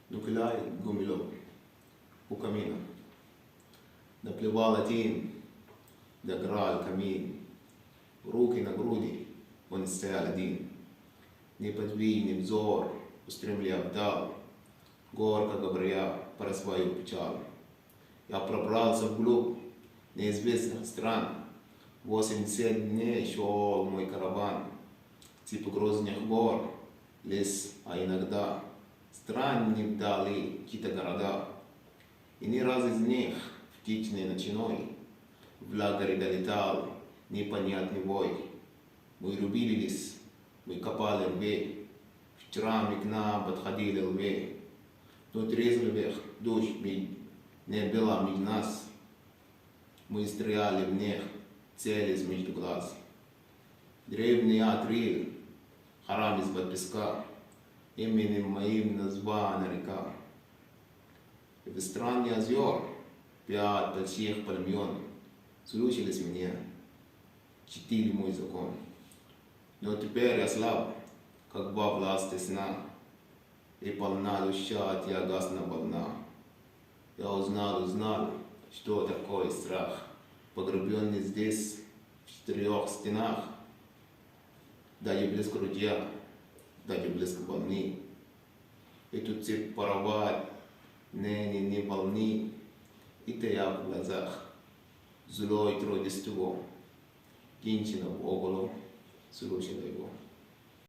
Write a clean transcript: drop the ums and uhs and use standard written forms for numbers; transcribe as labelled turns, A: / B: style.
A: Nuclei Gumilov у камина. Наплевал один, дограл камин. Руки на груди, он стоял один. Неподвижный взор устремляя вдаль, горько говоря про свою печаль. Я пробрался вглубь неизвестных стран. 80 дней шел мой караван. Типа грозных гор, лес, а иногда странные вдали какие-то города. И ни раз из них птичной ночной в лагере долетал непонятный вой. Мы рубились, мы копали рвы, вчера мы к нам подходили львы. Но трезвых душ не было между нас. Мы стреляли в них, целясь между глаз. Древний отрыл, храм из-под песка, именем моим названа река. И в стране озер 5 больших племен слушались меня, чтили мой закон. Но теперь я слаб, как во власти сна, и полна душа тягостно больна. Я узнал, что такое страх, погребенный здесь, в 4 стенах. Даже близко рудья, даже близко волны. И тут цепь паровать, не волны, и тая в глазах. Злой трудистого, кинчина в оголо, слушала его.